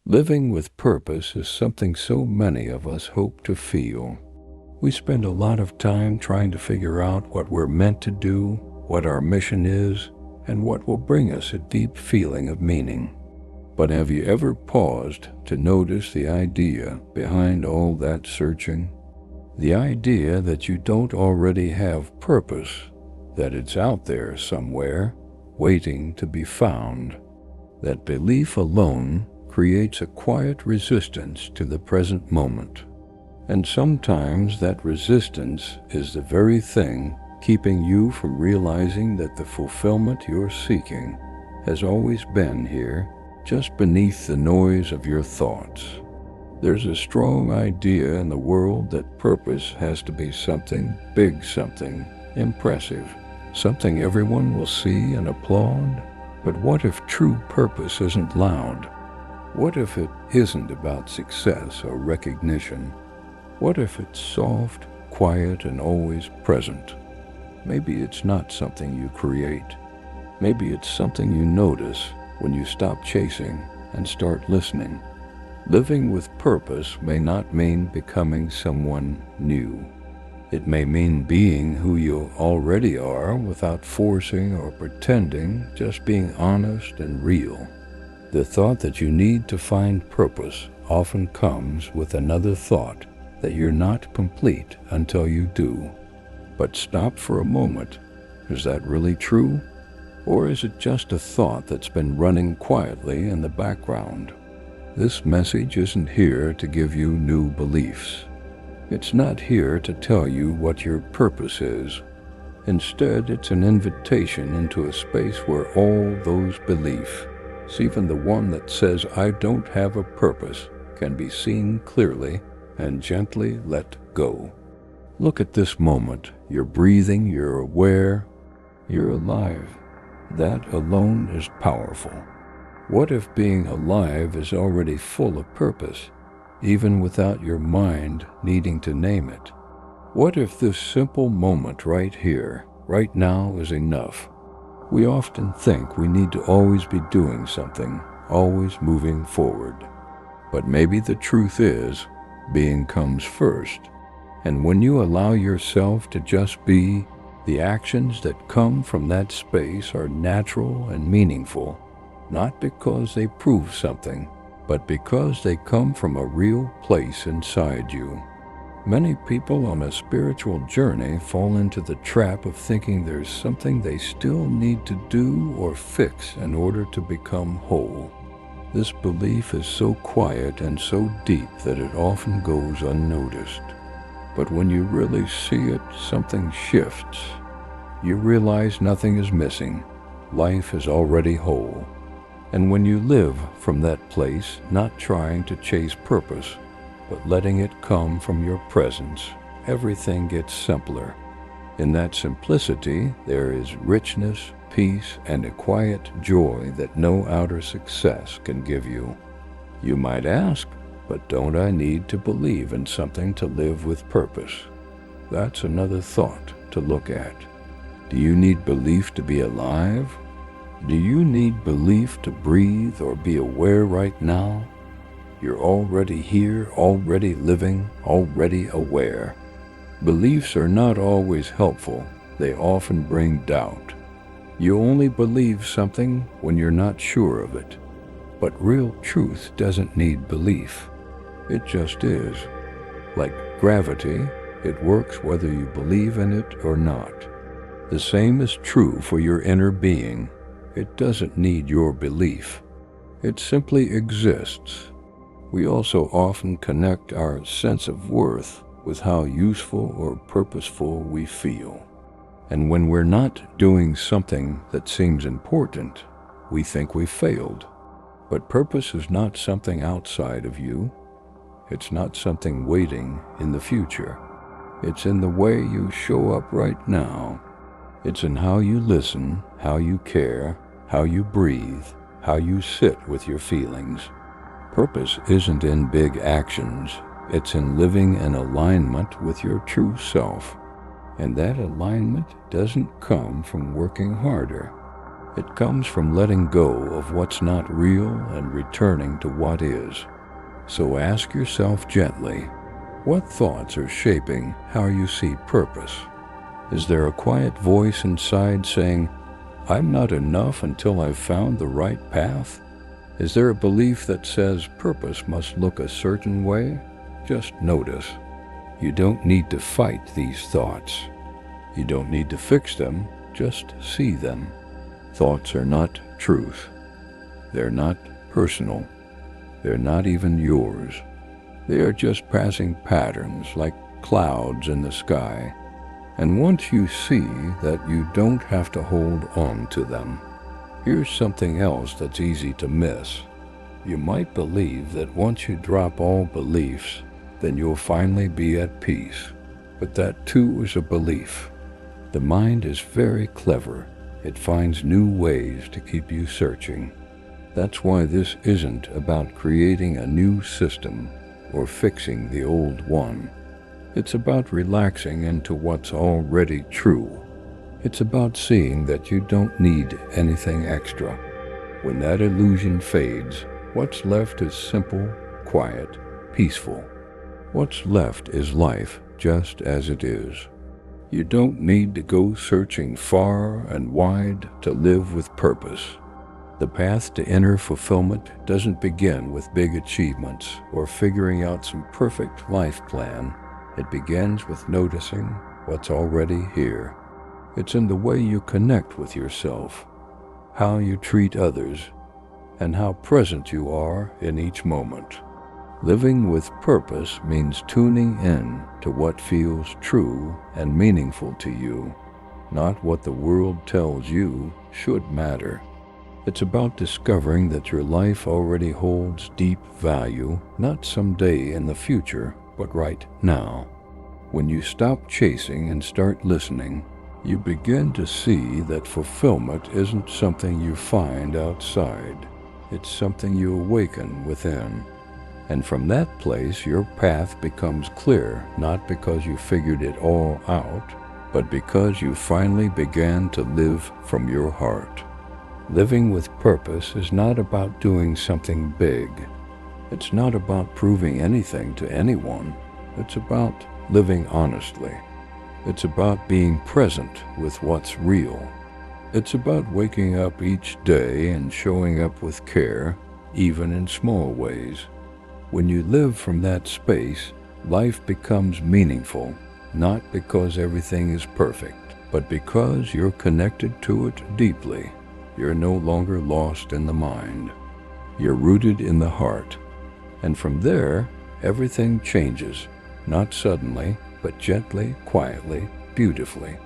Living with purpose is something so many of us hope to feel. We spend a lot of time trying to figure out what we're meant to do, what our mission is, and what will bring us a deep feeling of meaning. But have you ever paused to notice the idea behind all that searching? The idea that you don't already have purpose, that it's out there somewhere, waiting to be found. That belief alone creates a quiet resistance to the present moment. And sometimes that resistance is the very thing keeping you from realizing that the fulfillment you're seeking has always been here, just beneath the noise of your thoughts. There's a strong idea in the world that purpose has to be something big, something impressive, something everyone will see and applaud. But what if true purpose isn't loud? What if it isn't about success or recognition? What if it's soft, quiet, and always present? Maybe it's not something you create. Maybe it's something you notice when you stop chasing and start listening. Living with purpose may not mean becoming someone new. It may mean being who you already are without forcing or pretending, just being honest and real. The thought that you need to find purpose often comes with another thought that you're not complete until you do. But stop for a moment. Is that really true? Or is it just a thought that's been running quietly in the background? This message isn't here to give you new beliefs. It's not here to tell you what your purpose is. Instead, it's an invitation into a space where all those beliefs, even the one that says, "I don't have a purpose," can be seen clearly and gently let go. Look at this moment. You're breathing, you're aware, you're alive. That alone is powerful. What if being alive is already full of purpose, even without your mind needing to name it? What if this simple moment right here, right now, is enough? We often think we need to always be doing something, always moving forward. But maybe the truth is, being comes first. And when you allow yourself to just be, the actions that come from that space are natural and meaningful, not because they prove something, but because they come from a real place inside you. Many people on a spiritual journey fall into the trap of thinking there's something they still need to do or fix in order to become whole. This belief is so quiet and so deep that it often goes unnoticed. But when you really see it, something shifts. You realize nothing is missing. Life is already whole. And when you live from that place, not trying to chase purpose, but letting it come from your presence, everything gets simpler. In that simplicity, there is richness, peace, and a quiet joy that no outer success can give you. You might ask, but don't I need to believe in something to live with purpose? That's another thought to look at. Do you need belief to be alive? Do you need belief to breathe or be aware right now? You're already here, already living, already aware. Beliefs are not always helpful. They often bring doubt. You only believe something when you're not sure of it. But real truth doesn't need belief. It just is. Like gravity, it works whether you believe in it or not. The same is true for your inner being. It doesn't need your belief. It simply exists. We also often connect our sense of worth with how useful or purposeful we feel. And when we're not doing something that seems important, we think we failed. But purpose is not something outside of you. It's not something waiting in the future. It's in the way you show up right now. It's in how you listen, how you care, how you breathe, how you sit with your feelings. Purpose isn't in big actions. It's in living in alignment with your true self. And that alignment doesn't come from working harder. It comes from letting go of what's not real and returning to what is. So ask yourself gently, what thoughts are shaping how you see purpose? Is there a quiet voice inside saying, I'm not enough until I've found the right path? Is there a belief that says purpose must look a certain way? Just notice. You don't need to fight these thoughts. You don't need to fix them, just see them. Thoughts are not truth. They're not personal. They're not even yours. They are just passing patterns like clouds in the sky. And once you see that you don't have to hold on to them, here's something else that's easy to miss. You might believe that once you drop all beliefs, then you'll finally be at peace. But that too is a belief. The mind is very clever. It finds new ways to keep you searching. That's why this isn't about creating a new system or fixing the old one. It's about relaxing into what's already true. It's about seeing that you don't need anything extra. When that illusion fades, what's left is simple, quiet, peaceful. What's left is life just as it is. You don't need to go searching far and wide to live with purpose. The path to inner fulfillment doesn't begin with big achievements or figuring out some perfect life plan. It begins with noticing what's already here. It's in the way you connect with yourself, how you treat others, and how present you are in each moment. Living with purpose means tuning in to what feels true and meaningful to you, not what the world tells you should matter. It's about discovering that your life already holds deep value, not someday in the future, but right now. When you stop chasing and start listening, you begin to see that fulfillment isn't something you find outside. It's something you awaken within. And from that place, your path becomes clear, not because you figured it all out, but because you finally began to live from your heart. Living with purpose is not about doing something big. It's not about proving anything to anyone. It's about living honestly. It's about being present with what's real. It's about waking up each day and showing up with care, even in small ways. When you live from that space, life becomes meaningful, not because everything is perfect, but because you're connected to it deeply. You're no longer lost in the mind. You're rooted in the heart. And from there, everything changes, not suddenly, but gently, quietly, beautifully.